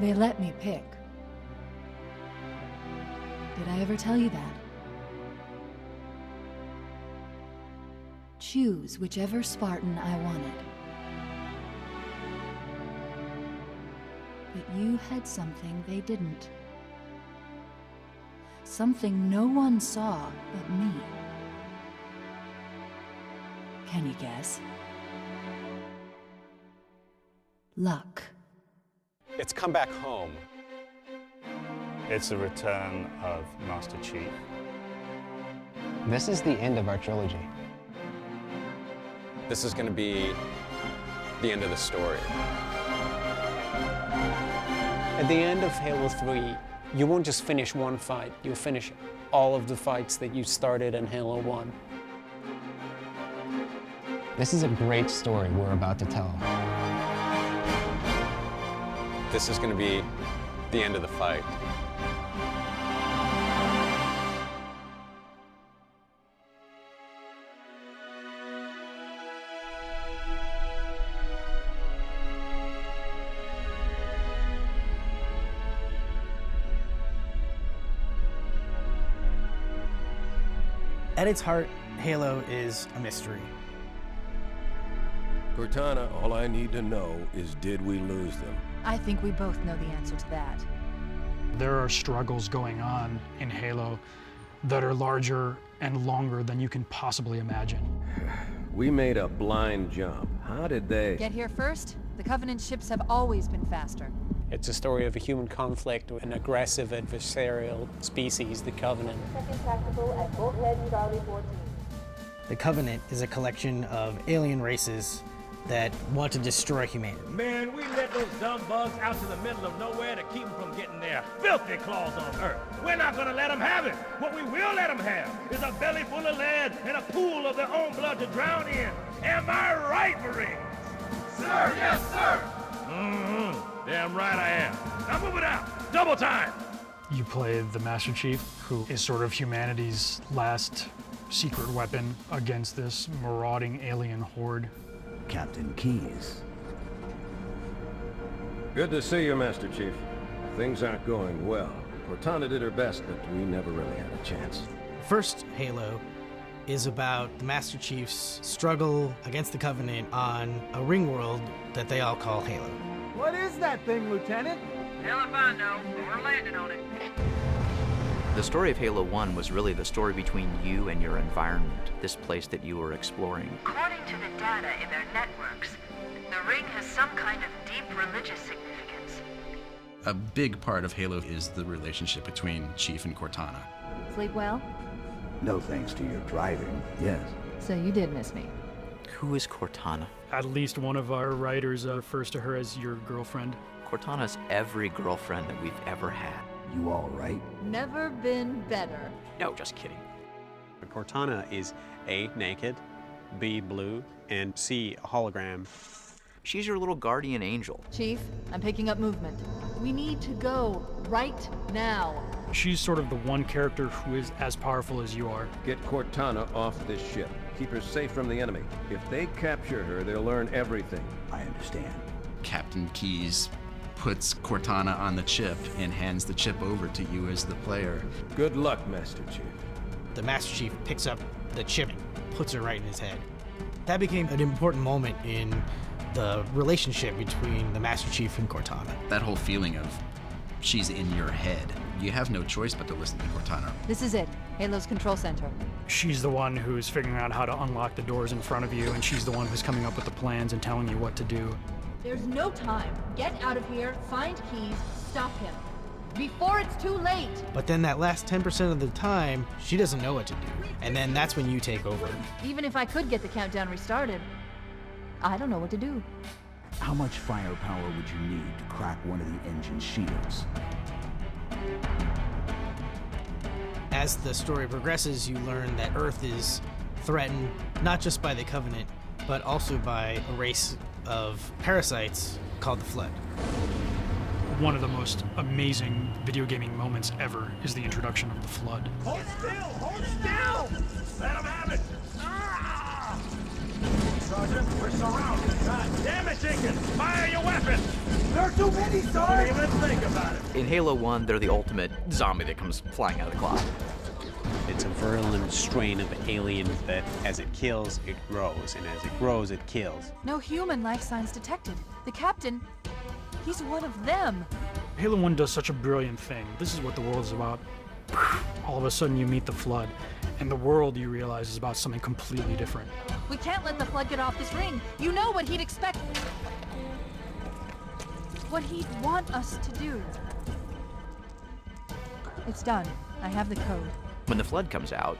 They let me pick. Did I ever tell you that? Choose whichever Spartan I wanted. But you had something they didn't. Something no one saw but me. Can you guess? Luck. It's come back home. It's the return of Master Chief. This is the end of our trilogy. This is going to be the end of the story. At the end of Halo 3, you won't just finish one fight, you'll finish all of the fights that you started in Halo 1. This is a great story we're about to tell. This is going to be the end of the fight. At its heart, Halo is a mystery. Cortana, all I need to know is, did we lose them? I think we both know the answer to that. There are struggles going on in Halo that are larger and longer than you can possibly imagine. We made a blind jump. How did they... Get here first? The Covenant ships have always been faster. It's a story of a human conflict with an aggressive adversarial species, the Covenant. Second tactical at Bulkhead Charlie 14. The Covenant is a collection of alien races that want to destroy humanity. Man, we let those dumb bugs out to the middle of nowhere to keep them from getting their filthy claws on Earth. We're not gonna let them have it. What we will let them have is a belly full of lead and a pool of their own blood to drown in. Am I right, Marines? Sir, yes, sir. Damn right I am. Now move it out. Double time. You play the Master Chief, who is sort of humanity's last secret weapon against this marauding alien horde. Captain Keyes. Good to see you, Master Chief. Things aren't going well. Cortana did her best, but we never really had a chance. First Halo is about the Master Chief's struggle against the Covenant on a ring world that they all call Halo. What is that thing, Lieutenant? Hell if I know, but we're landing on it. The story of Halo 1 was really the story between you and your environment, this place that you were exploring. According to the data in their networks, the ring has some kind of deep religious significance. A big part of Halo is the relationship between Chief and Cortana. Sleep well? No thanks to your driving, yes. So you did miss me. Who is Cortana? At least one of our writers refers to her as your girlfriend. Cortana's every girlfriend that we've ever had. You all right? Never been better. No, just kidding. Cortana is A, naked, B, blue, and C, a hologram. She's your little guardian angel. Chief, I'm picking up movement. We need to go right now. She's sort of the one character who is as powerful as you are. Get Cortana off this ship. Keep her safe from the enemy. If they capture her, they'll learn everything. I understand. Captain Keyes puts Cortana on the chip and hands the chip over to you as the player. Good luck, Master Chief. The Master Chief picks up the chip and puts it right in his head. That became an important moment in the relationship between the Master Chief and Cortana. That whole feeling of she's in your head. You have no choice but to listen to Cortana. This is it, Halo's control center. She's the one who's figuring out how to unlock the doors in front of you, and she's the one who's coming up with the plans and telling you what to do. There's no time. Get out of here, find Keyes, stop him. Before it's too late! But then that last 10% of the time, she doesn't know what to do. And then that's when you take over. Even if I could get the countdown restarted, I don't know what to do. How much firepower would you need to crack one of the engine shields? As the story progresses, you learn that Earth is threatened not just by the Covenant, but also by a race of parasites called the Flood. One of the most amazing video gaming moments ever is the introduction of the Flood. Hold still! Hold still! Let them have it! Ah! Sergeant. We're surrounded. God damn it, Jenkins! Fire your weapon! There are too many, sir! Don't even think about it. In Halo 1, they're the ultimate zombie that comes flying out of the cloud. It's a virulent strain of aliens that, as it kills, it grows, and as it grows, it kills. No human life signs detected. The captain, he's one of them. Halo 1 does such a brilliant thing. This is what the world is about. All of a sudden you meet the Flood, and the world, you realize, is about something completely different. We can't let the Flood get off this ring. You know what he'd expect. What he'd want us to do. It's done. I have the code. When the Flood comes out,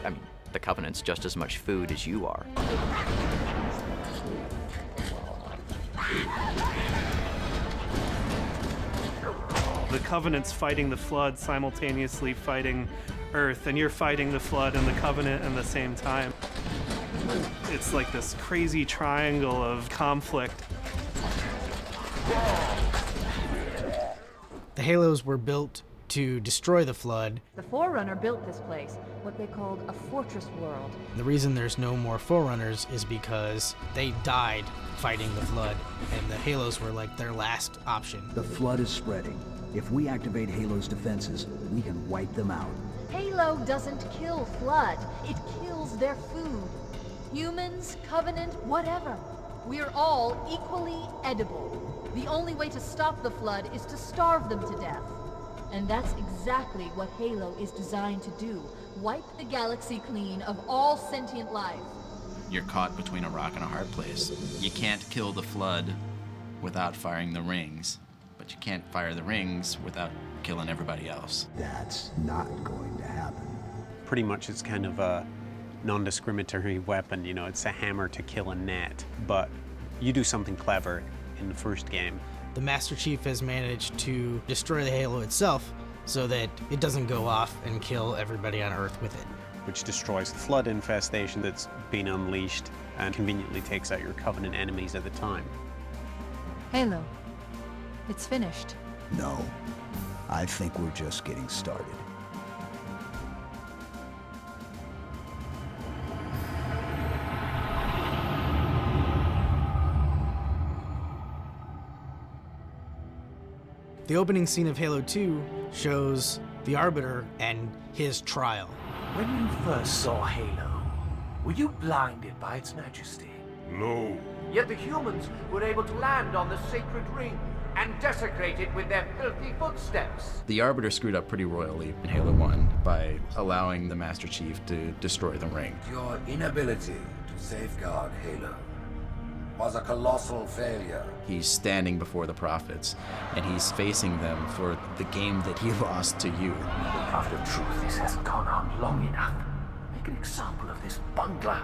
I mean, the Covenant's just as much food as you are. The Covenant's fighting the Flood, simultaneously fighting Earth, and you're fighting the Flood and the Covenant at the same time. It's like this crazy triangle of conflict. The Halos were built to destroy the Flood. The Forerunner built this place, what they called a fortress world. The reason there's no more Forerunners is because they died fighting the Flood, and the Halos were like their last option. The Flood is spreading. If we activate Halo's defenses, we can wipe them out. Halo doesn't kill Flood. It kills their food. Humans, Covenant, whatever. We're all equally edible. The only way to stop the Flood is to starve them to death. And that's exactly what Halo is designed to do. Wipe the galaxy clean of all sentient life. You're caught between a rock and a hard place. You can't kill the Flood without firing the rings, but you can't fire the rings without killing everybody else. That's not going to happen. Pretty much it's kind of a non-discriminatory weapon, you know, it's a hammer to kill a gnat, but you do something clever in the first game. The Master Chief has managed to destroy the Halo itself so that it doesn't go off and kill everybody on Earth with it. Which destroys the Flood infestation that's been unleashed and conveniently takes out your Covenant enemies at the time. Halo, it's finished. No, I think we're just getting started. The opening scene of Halo 2 shows the Arbiter and his trial. When you first saw Halo, were you blinded by its majesty? No. Yet the humans were able to land on the sacred ring and desecrate it with their filthy footsteps. The Arbiter screwed up pretty royally in Halo 1 by allowing the Master Chief to destroy the ring. Your inability to safeguard Halo was a colossal failure. He's standing before the prophets, and he's facing them for the game that he lost to you. After truth, this has gone on long enough. Make an example of this bungler.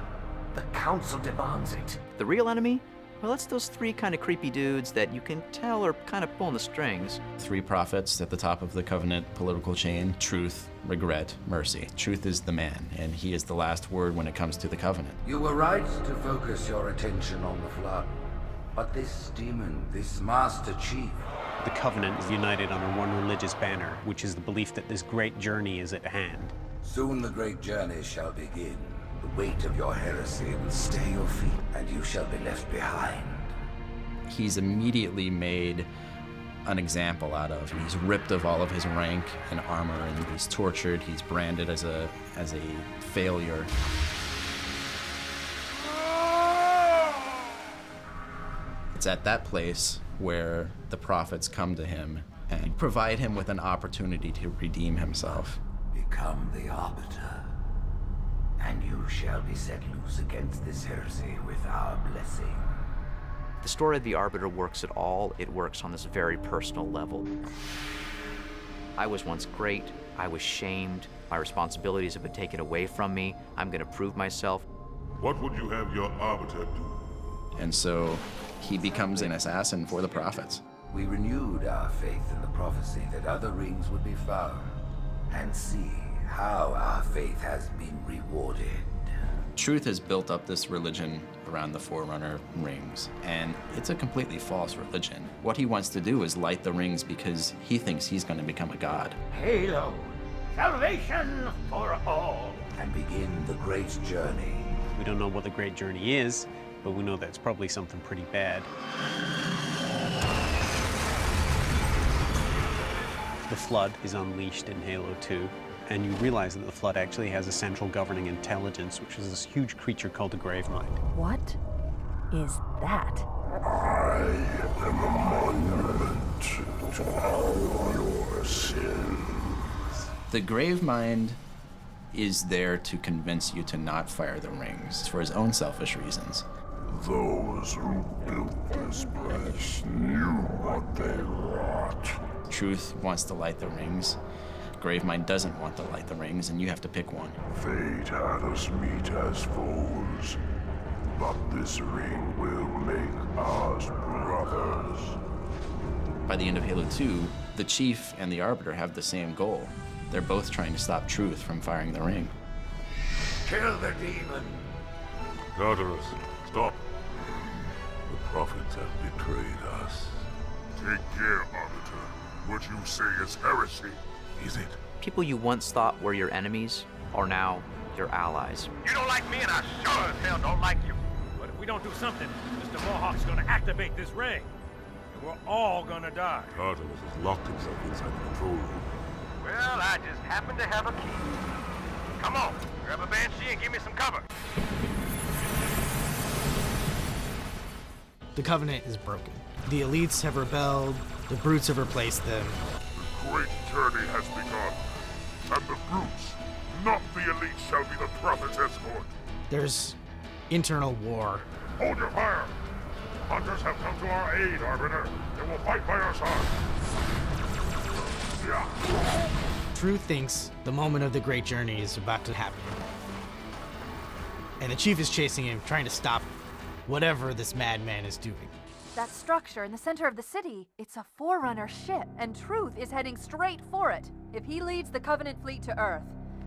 The Council demands it. The real enemy? Well, it's those three kind of creepy dudes that you can tell are kind of pulling the strings. 3 prophets at the top of the Covenant political chain: truth, regret, mercy. Truth is the man, and he is the last word when it comes to the Covenant. You were right to focus your attention on the Flood. But this demon, this Master Chief... The Covenant is united under one religious banner, which is the belief that this great journey is at hand. Soon the great journey shall begin. The weight of your heresy will stay your feet, and you shall be left behind. He's immediately made an example out of. He's ripped of all of his rank and armor, and he's tortured. He's branded as a failure. It's at that place where the prophets come to him and provide him with an opportunity to redeem himself. Become the Arbiter, and you shall be set loose against this heresy with our blessing. The story of the Arbiter works at all. It works on this very personal level. I was once great. I was shamed. My responsibilities have been taken away from me. I'm going to prove myself. What would you have your Arbiter do? And so he becomes an assassin for the prophets. We renewed our faith in the prophecy that other rings would be found, and see how our faith has been rewarded. Truth has built up this religion around the Forerunner rings, and it's a completely false religion. What he wants to do is light the rings because he thinks he's going to become a god. Halo, salvation for all. And begin the great journey. We don't know what the great journey is, but we know that it's probably something pretty bad. The Flood is unleashed in Halo 2, and you realize that the Flood actually has a central governing intelligence, which is this huge creature called the Gravemind. What is that? I am a monument to all your sins. The Gravemind is there to convince you to not fire the rings for his own selfish reasons. Those who built this place knew what they wrought. Truth wants to light the rings. Gravemind doesn't want to light the rings, and you have to pick one. Fate had us meet as foes, but this ring will make us brothers. By the end of Halo 2, the Chief and the Arbiter have the same goal. They're both trying to stop Truth from firing the ring. Kill the demon! Tartarus, stop. The prophets have betrayed us. Take care, Arbiter. What you say is heresy, is it? People you once thought were your enemies are now your allies. You don't like me, and I sure as hell don't like you. But if we don't do something, Mr. Mohawk's gonna activate this ring. And we're all gonna die. Tartarus has locked himself inside the control room. Well, I just happen to have a key. Come on, grab a Banshee and give me some cover. The Covenant is broken. The elites have rebelled, the brutes have replaced them. The great journey has begun, and the brutes, not the elite, shall be the prophet's escort. There's internal war. Hold your fire! Hunters have come to our aid, Arbiter. They will fight by our side. Truth thinks the moment of the great journey is about to happen. And the Chief is chasing him, trying to stop whatever this madman is doing. That structure in the center of the city, it's a Forerunner ship, and Truth is heading straight for it. If he leads the Covenant fleet to Earth,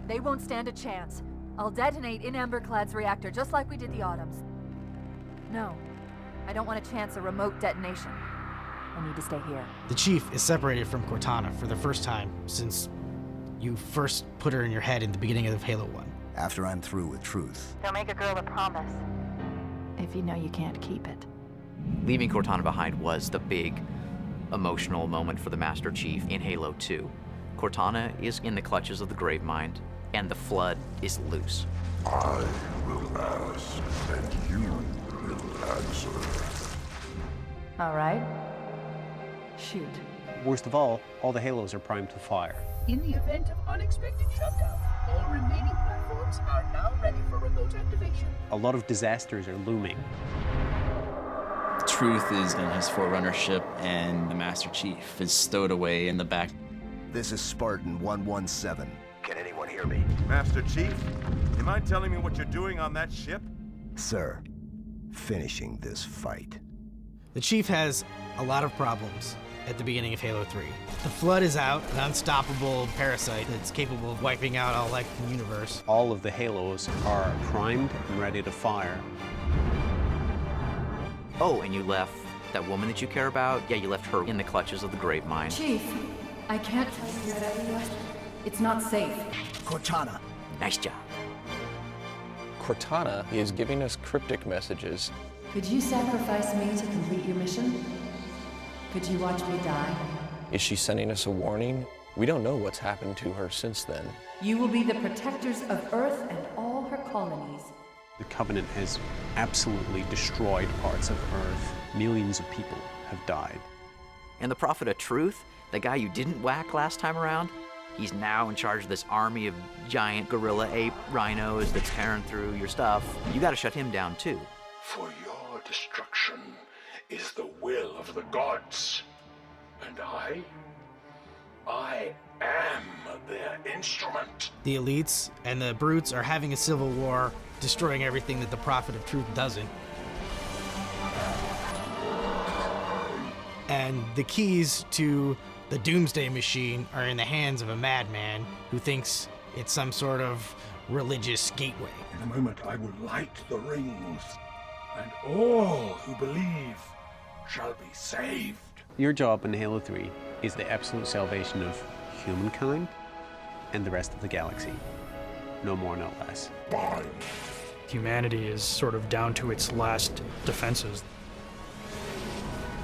they won't stand a chance. I'll detonate in Emberclad's reactor just like we did the Autumn's. No, I don't want to chance a remote detonation. I need to stay here. The Chief is separated from Cortana for the first time since you first put her in your head in the beginning of Halo 1. After I'm through with Truth. Don't make a girl a promise if you know you can't keep it. Leaving Cortana behind was the big emotional moment for the Master Chief in Halo 2. Cortana is in the clutches of the Gravemind, and the Flood is loose. I will ask, and you will answer. All right. Shoot. Worst of all the Halos are primed to fire. In the event of unexpected shutdown, all remaining platforms are now ready for remote activation. A lot of disasters are looming. Truth is in his Forerunner ship, and the Master Chief is stowed away in the back. This is Spartan 117. Can anyone hear me? Master Chief, you mind telling me what you're doing on that ship? Sir, finishing this fight. The Chief has a lot of problems at the beginning of Halo 3. The Flood is out, an unstoppable parasite that's capable of wiping out all life in the universe. All of the Halos are primed and ready to fire. Oh, and you left that woman that you care about? Yeah, you left her in the clutches of the Gravemind. Chief, I can't tell you that it's not safe. Cortana. Nice job. Cortana is giving us cryptic messages. Could you sacrifice me to complete your mission? Could you watch me die? Is she sending us a warning? We don't know what's happened to her since then. You will be the protectors of Earth and all her colonies. The Covenant has absolutely destroyed parts of Earth. Millions of people have died. And the Prophet of Truth, the guy you didn't whack last time around, he's now in charge of this army of giant gorilla ape rhinos that's tearing through your stuff. You gotta shut him down too. For your destruction is the will of the gods. And I am their instrument. The elites and the brutes are having a civil war, destroying everything that the Prophet of Truth doesn't. And the keys to the Doomsday Machine are in the hands of a madman who thinks it's some sort of religious gateway. In a moment I will light the rings, and all who believe shall be saved. Your job in Halo 3 is the absolute salvation of humankind and the rest of the galaxy. No more, no less. Fine. Humanity is sort of down to its last defenses.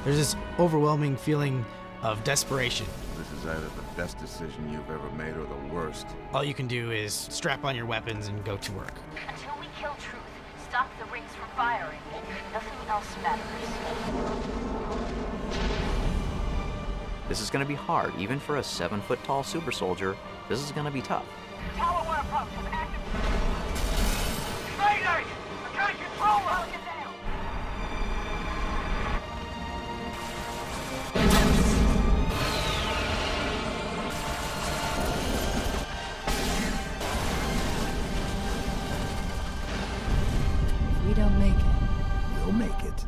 There's this overwhelming feeling of desperation. This is either the best decision you've ever made or the worst. All you can do is strap on your weapons and go to work. Until we kill Truth, stop the rings from firing, nothing else matters. This is going to be hard. Even for a 7-foot-tall super soldier, this is going to be tough. Tower 1 approach is active. Mayday! I'm trying to control her! Get down! If we don't make it, We'll make it.